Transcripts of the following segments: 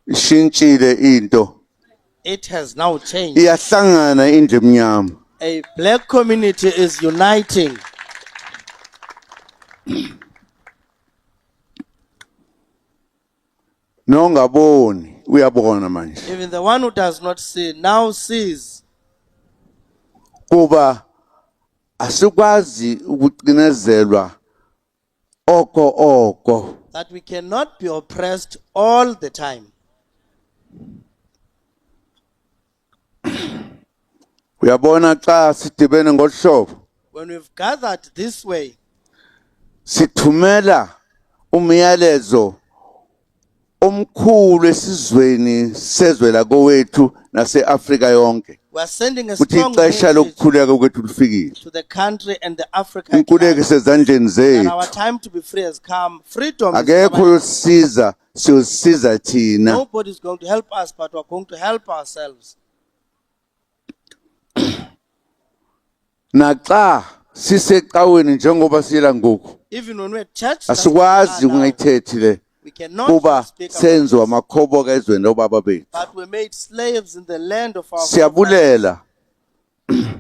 ishintshile into It has now changed. iyahlangana indlu emnyama A black community is uniting. nongaboni uyabona manje Even the one who does not see now sees. kuba asikwazi ukucinezelwa oko That we cannot be oppressed all the time. uyabona xa sidibene ngohlobo When we've gathered this way, sithumela umyalezo omkhulu esizweni sezwe lakowethu naseAfrika yonke we are sending a ukuthi strong ixesha message lokukhuleka kwethu lifikile to the country and the African inkululeko sezandleni that zethu our time to be free has come. Freedom is akekho coming. yosisiza siyosiza thina Nobody is going to help us, but we're going to help ourselves. naxa sisecaweni njengoba siyela ngoku Even when we're at church, that's asikwazi what we are now. ungayithethi le We cannot kuba speak about senziwa this, amakhoboka ezweni lobaba bethu but we made slaves in the land of our forefathers. siyabulela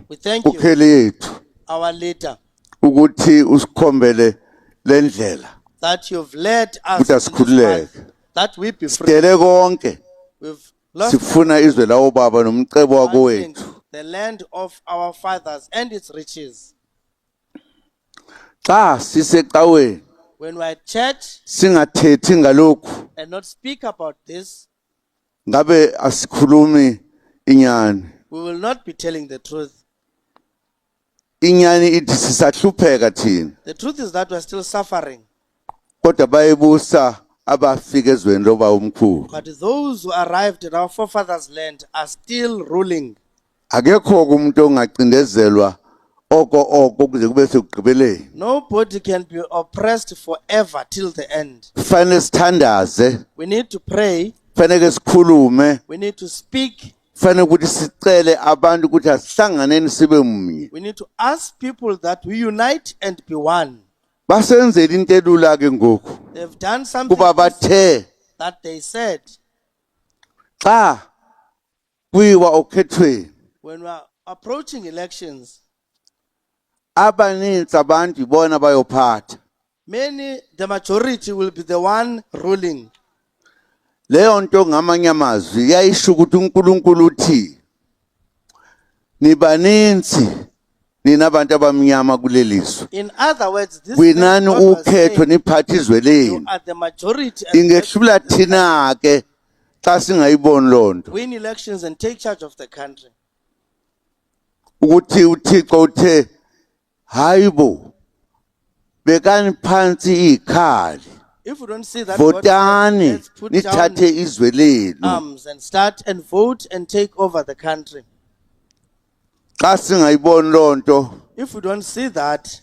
We thank you, ukheli yethu our leader, ukuthi usikhombele lendlela that you've led us ukuthi in this asikhululeke path, that we be free. sidele konke We've lost sifuna izwe lawo baba nomcebo one wakowethu thing, the land of our fathers and its riches. xa sisecaweni When we're at church singathethi ngalokhu and not speak about this, ngabe asikhulumi inyani we will not be telling the truth. inyani ithi sisahlupheka thina The truth is that we're still suffering. kodwa bayibusa abafika ezweni loba omkhulu But those who arrived at our forefathers' land are still ruling. akekho umuntu ongacindezelwa oko kuze kube sekugqibeleni Nobody can be oppressed forever till the end. kufanele sithandaze We need to pray. kufanele sikhulume We need to speak. kufanele ukuthi sicele abantu ukuthi asihlanganeni sibe munye We need to ask people that we unite and be one. basenzele into elula ke ngoku They've done something kuba bathe that they said xa kuyiwa okhethweni when we are approaching elections. abaninzi abantu ibona bayophatha The majority will be the one ruling. leyo nto ngamanye amazwi yayisho ukuthi uNkulunkulu uthi nibaninzi nina abantu abamnyama kulelizwe In other words, this winani God was ukhetho saying, niphatha izwe you lenu are the majority and ingehlula thina ke xa singayiboni lonto win elections and take charge of the country. ukuthi uThixo uthe hayibo bekani phansi ikhali If we don't see that, God said, votani let's put down nithathe izwe lenu arms and start and vote and take over the country. xa singayiboni lonto If we don't see that,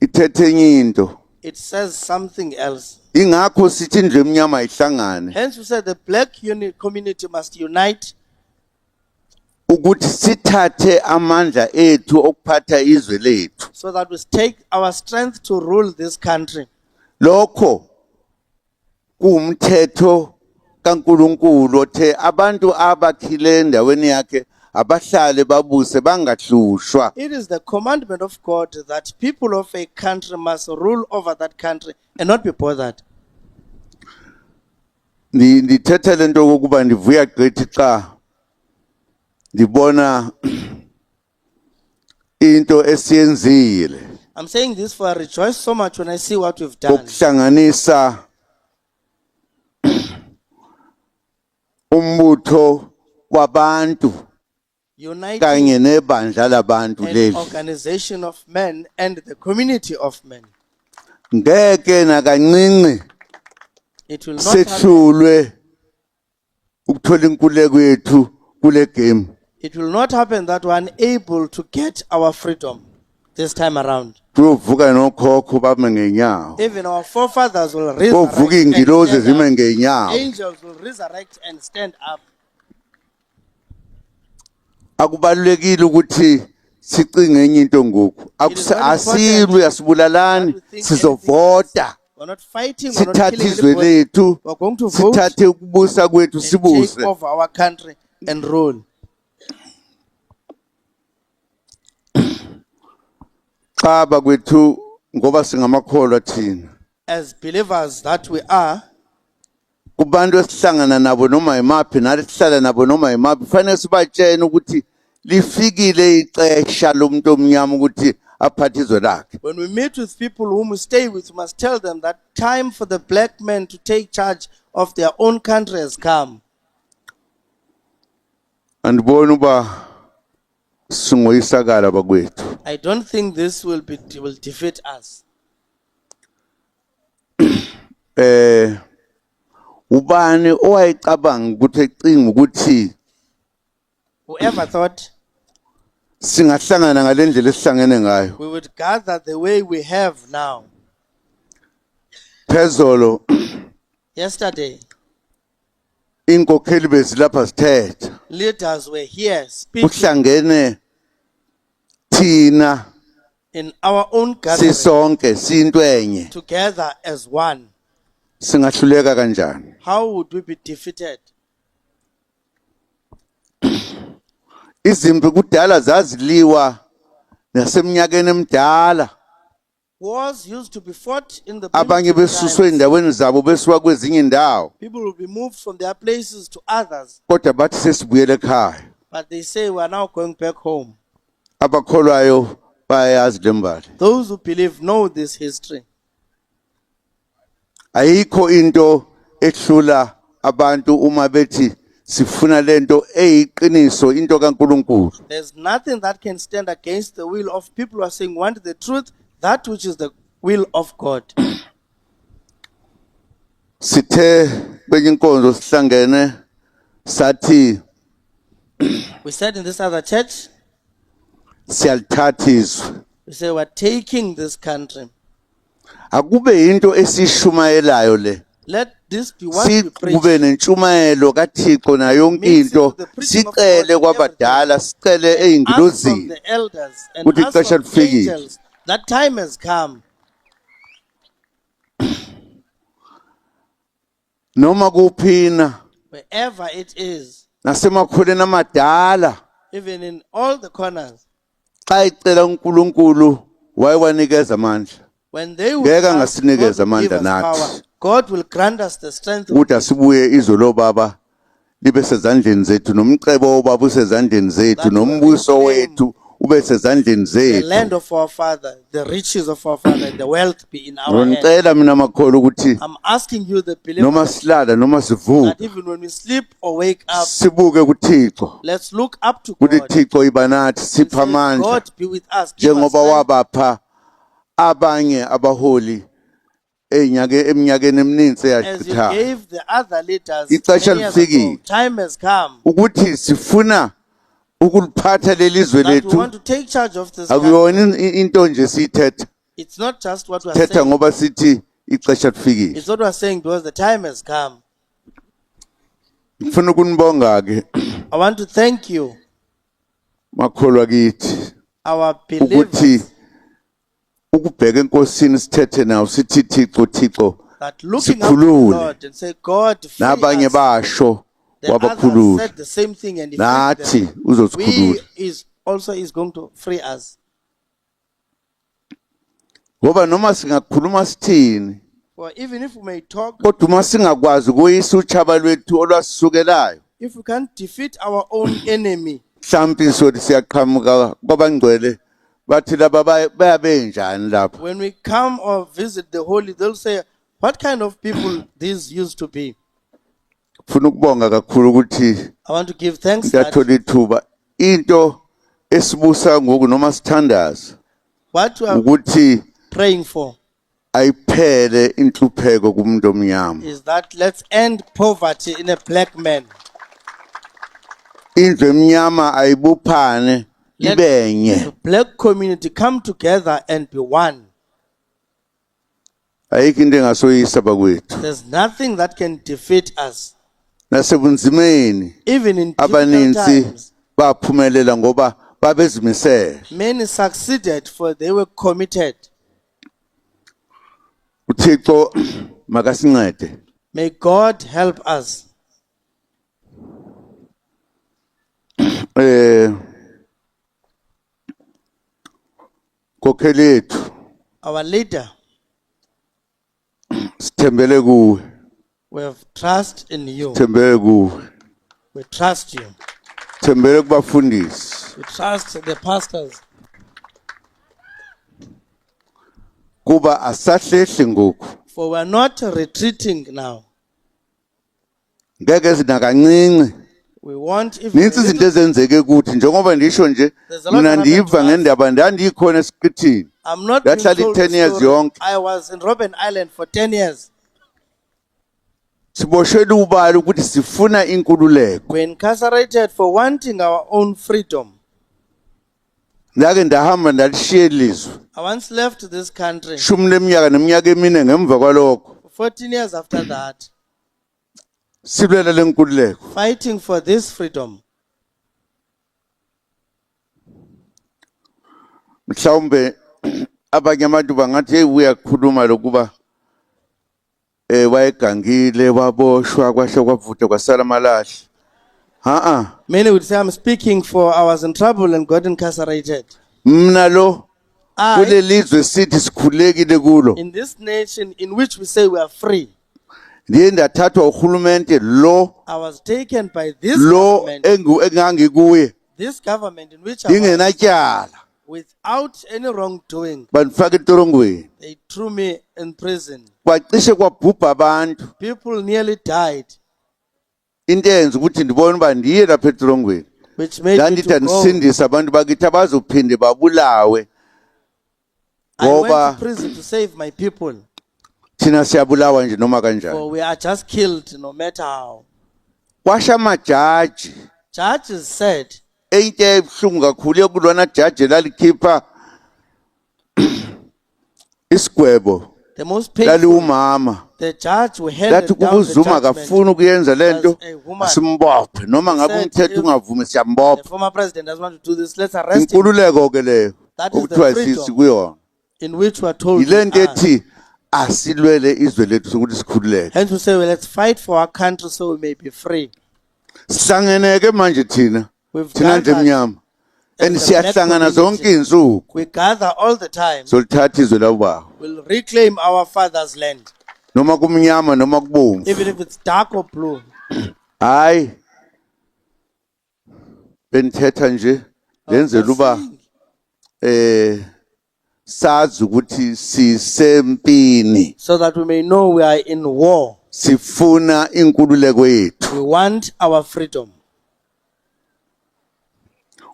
ithethe enye into it says something else. ingakho sithi indlu emnyama ihlangane Hence we said the black community must unite ukuthi sithathe amandla ethu okuphatha izwe lethu so that we take our strength to rule this country. lokho kuumthetho kaNkuluNkulu othe abantu abakhile endaweni yakhe abahlale babuse bangahlushwa It is the commandment of God that people of a country must rule over that country and not be bothered. ndithetha lento kokuba ndivuya gqithi xa ndibona into esiyenzile I'm saying this for I rejoice so much when I see what we've done. ukuhlanganisa umbutho wabantu Uniting kanye nebandla labantu an leli organization of men and the community of men. ngeke nakancinci It will not happen. sehlulwe ukuthola inkululeko yethu kule game It will not happen that we're unable to get our freedom this time around. kuyovuka nokhokho bame ngenyawo Even our forefathers will kovuka resurrect and ingilozi stand zime up. ngenyawo Angels will resurrect and stand up. akubalulekile ukuthi sicinge enye into ngoku It is not important asilwe asibulalani that we think sizovota We're not fighting. We're not sithathe killing izwe anybody. lethu, We're going to vote sithathe ukubusa kwethu and take sibuse. over our country and rule. Xaba kwethu ngoba singamakholwa thina. As believers that we are, Kubantu esihlangana nabo noma imaphi nathi sihlala nabo noma imaphi kufanele sibatshene ukuthi lifikile ixesha lomuntu omnyama ukuthi aphathe izwe lakhe. when we meet with people whom we stay with, we must tell them that time for the black men to take charge of their own country has come. Andibona uba singoyisakala bakwethu. I don't think this will defeat us. Ubani owayecabanga ukuthi ecinga ukuthi Whoever thought singahlangana ngalendlela esihlangene ngayo. we would gather the way we have now. Phezolo Yesterday, inkokheli bezilapha sithetha. leaders were here speaking Kuhlangene thina in our own gathering sisonke sinto enye. together as one. Singahluleka kanjani? How would we be defeated? Izimpi kudala zaziliwa naseminyakeni emidala. Wars used to be fought in the Abanye primitive besuswe times. endaweni zabo besuka kwezinye indawo. People will be moved from their places to others, Kodwa bathi sesibuyele ekhaya. but they say we are now going back home. Abakholwayo bayayazi lembali. Those who believe know this history. Ayikho into ehlula abantu uma bethi sifuna lento eyiqiniso into kaNkuluNkulu. There's nothing that can stand against the will of people who are saying want the truth, that which is the will of God. Sithe kwenye inkonzo sihlangene sathi We said in this other church, siyalithatha izwe. we say we're taking this country. Akube into esishumayelayo le. Let this be what we preach. Kube nentshumayelo kaThixo na yonke into sicele kwabadala sicele Ask from eingilozini the elders and ukuthi ask ixesha from lifikile. angels. That time has come. Noma kuphina Wherever it is, nasemakhuleni amadala even in all the corners, xa icela uNkulunkulu wayewanikeza amandla when they will Ngeke ask, angasinikeze God will give amandla us nathi. power. God will grant us the strength of ukuthi asibuye izwe lobaba libe sezandleni zethu nomcebo wobaba usezandleni zethu That nombuso will wethu ube sezandleni the land zethu. of our father, the riches of our father, and the wealth be in our hand. Ngicela mina makholo ukuthi I'm asking you, the noma believers, silala noma sivuka that even when we sleep or wake up, sibuke kuThixo let's look up to ukuthi God. Thixo iba nathi And sipha say, amandla God be with us. Give us njengoba strength. wabapha abanye abaholi eminyakeni emininzi As you eyadlula gave the other leaders Ixesha many years lifikile. ago, time has come ukuthi sifuna ukuliphatha lelizwe that we lethu. want to take charge of this country. Akuyona into nje siyithetha It's not just what we're thetha saying. ngoba sithi ixesha lifikile. It's what we're saying because the time has come. Ngifuna ukunibonga ke I want to thank you, makholwa kithi our ukuthi believers, ukubheka enkosini sithethe nawo sithi Thixo that looking up to sikhulule. God and say, God, free Nabanye us. basho The others wabakhulula said the same thing and he nathi freed them. uzosikhulula Also is going to free us. ngoba noma singakhuluma sithini For even if we may talk, kodwa uma singakwazi ukuyisa uchaba lwethu olwasukelayo if we can't defeat our own enemy, mhlawumbe sothi siyaqhamuka kwabangcwele bathi laba bayabenjani lapha. when we come or visit the holy, they'll say, what kind of people these used to be? Ngifuna ukubonga kakhulu ukuthi I want to give thanks that siyathola ithuba into esibusa ngoku noma sithandaza what we are ukuthi praying for ayiphele inhlupheko kumuntu omnyama. is that let's end poverty in a black man. Indlu emnyama ayibuphane Let ibenye. the black community come together and be one. Ayikho into engasoyisa bakwethu. There's nothing that can defeat us. Nasebunzimeni Even in difficult abaninzi times, baphumelela ngoba babezimisele. many succeeded for they were committed. uThixo makasincede. May God help us. Kokheli yethu Our leader, sithembele kuwe, we have trust in you. sithembele kuwe, We trust you. sithembele kubafundisi. We trust the pastors. Kuba asahlehli ngoku. For we are not retreating now. Ngeke sinakancane. We want even Ninsi izinto ezenzeke kuthi njengoba ndisho nje There's a lot mina that happened to ndiva us. ngendaba ndandikhona esiqithini. I'm not being Yahlala told 10 the years story. yonke. I was in Robben Island for 10 years. Siboshwele ubali ukuthi sifuna inkululeko. We're incarcerated for wanting our own freedom. Ndake ndahamba ndalishiya ilizwe. I once left this country. Shumi leminyaka neminyaka emine ngemva kwalokho. For 14 years after that, Silwela lenkululeko. fighting for this freedom. Mhlawumbe abanye abantu bangathi hey uyakhuluma lokuba wayegangile waboshwa kwahle kwavutha kwasala amalahle. Many would say I'm speaking for I was in trouble and got incarcerated. Mina lo I, kule lizwe sithi sikhulekile kulo. in this nation in which we say we are free, Ndiye ndathathwa uhulumente lo I was taken by this government, engangikuye this government in which I was ingenatyala without any wrongdoing. bandifaka entorongweni. They threw me in prison. Kwacishe kwabhubha abantu. People nearly died, Into eyenza ukuthi ndibone uba ndiye lapha entorongweni. which made me Ndandithi to go. andisindise abantu bakithi abazophinde babulawe. I went Ngoba to prison to save my people, thina siyabulawa nje noma kanjani. for we are just killed no matter how. Kwasha amajaji Judges said into ebuhlungu kakhulu yokulwana jaji lalikhipha isigwebo the most lali painful, umama the judge who lathi handed kuba down the uZuma judgment, kafuna ukuyenza lento was a woman. asimbophe noma ngabe Said umthetho if ungavumi the siyambopha. former president doesn't want to do this, let's arrest him, Inkululeko ke leyo That is the okuthiwa freedom. sisi kuyona. in which we are told we Yilento are. ethi asilwele izwe lethu sokuthi sikhululeke. Hence we say, well, let's fight for our country so we may be free. Sihlangeneke manje thina We've thina nje gathered emnyama and as a black siyahlangana zonke community. izinsuku We gather all the time. solithatha izwe labawo We'll reclaim our father's land, noma kumnyama noma kubomvu. even if it's dark or blue. Hayi benithetha nje lenzela uba sazi ukuthi sisempini So that we may know we are in war. sifuna inkululeko yethu. We want our freedom.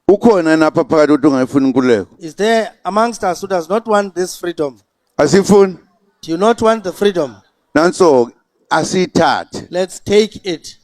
Ukhona napha phakathi uthi ungayifuna inkululeko? Is there amongst us who does not want this freedom? Asifuni. Do you not want the freedom? Nanso asithathe. Let's take it.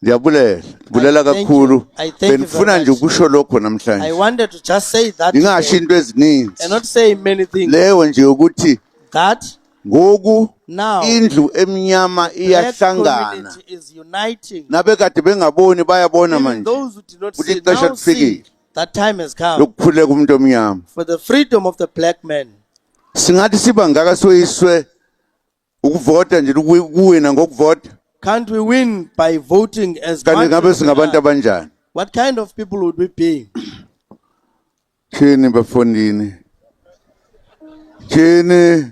Ndiyabulela. Bulela I thank kakhulu. you. I thank you Benifuna very nje much. ukusho lokho I namhlanje. wanted to just say that Ngingasho today into eziningi. and not say many things. Leyo nje ukuthi That ngoku now indlu emnyama black iyahlangana. community is uniting. Nabekade bengaboni bayabona Even manje. those who did not Ukuthi see ixesha now see lifikile that time has come lokukhuleka umuntu omnyama. for the freedom of the black man. Singathi siba ngaka soyiswe ukuvota nje ukuwina ngokuvota. Can't we win by voting as Kanti much ngabe as we singabantu are? abanjani? What kind of people would we be? Thini bafondini? Thini?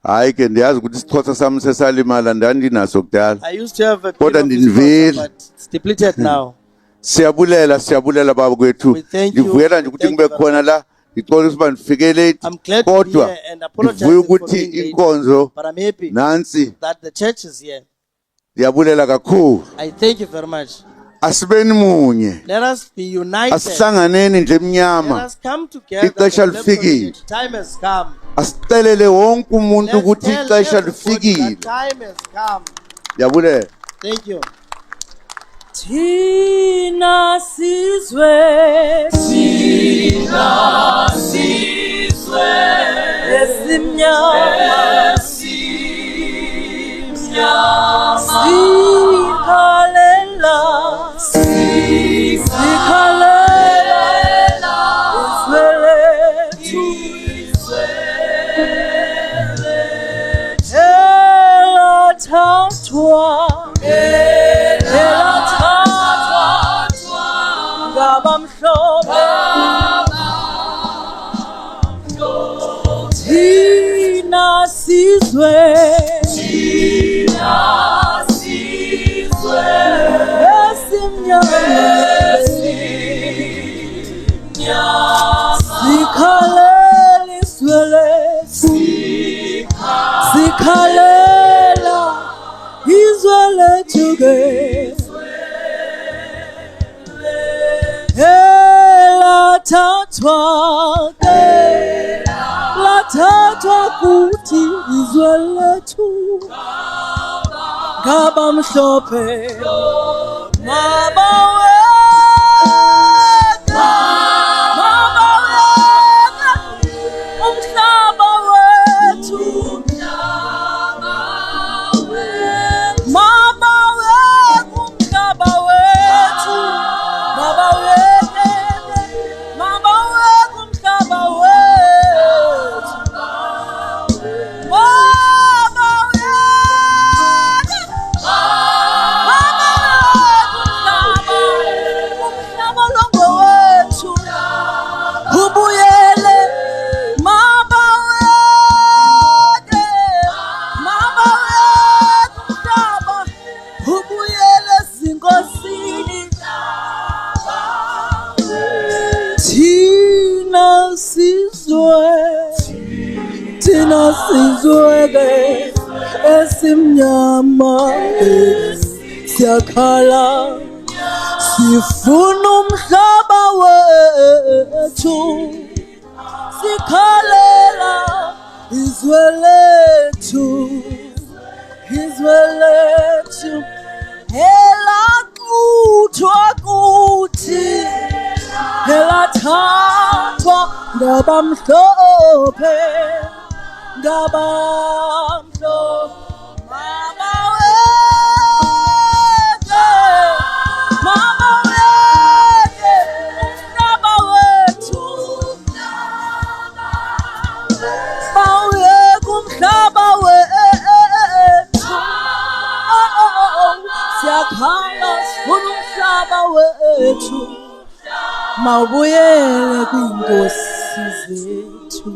Hayi ke ndiyazi ukuthi isixhosa sami sesalimala ndandinaso kudala. I used to have a Kodwa bit of this ndinivile. process, but it's depleted now. Siyabulela baba kwethu. We thank you. Ndivuyela nje ukuthi Thank ngibe you very khona la. Ngixolisa ukuba ndifike late. I'm glad to be Kodwa here and apologize ndivuya for ukuthi being late, inkonzo but I'm happy nansi that the church is here. ndiyabulela kakhulu. I thank you very much. Asibeni munye. Let us be united. Asihlanganeni nje Let emnyama. us come together. Ixesha The black lifikile. community. Time has come. Asicelele wonke umuntu Let's ukuthi tell ixesha everybody lifikile. that time has come. Ndiyabulela. Thank you. Thina sizwe esimnyama sikhalela izwe ngabamhlophe thina sizwe sikhalela izwe lethu sikhalela izwe lethu ke lathathwa kuthi izwe lethu ngabamhlophe mabaweka umhlaba wethu mabaweka umhlaba wethu mabaweka umhlaba wethu umhlaba longo wethu ubuyele mabaweke umhlaba ubuyele zinkosini thina sizwe ke esimnyama siyakhala sifuna umhlaba wethu sikhalela izwe lethu elaxuthwa kuthi elathathwa ngabamhlophe mabaweke umhlaba wethu baweke umhlaba wethu siyakhala sifuna umhlaba wethu mawubuyele kwinkosi zethu.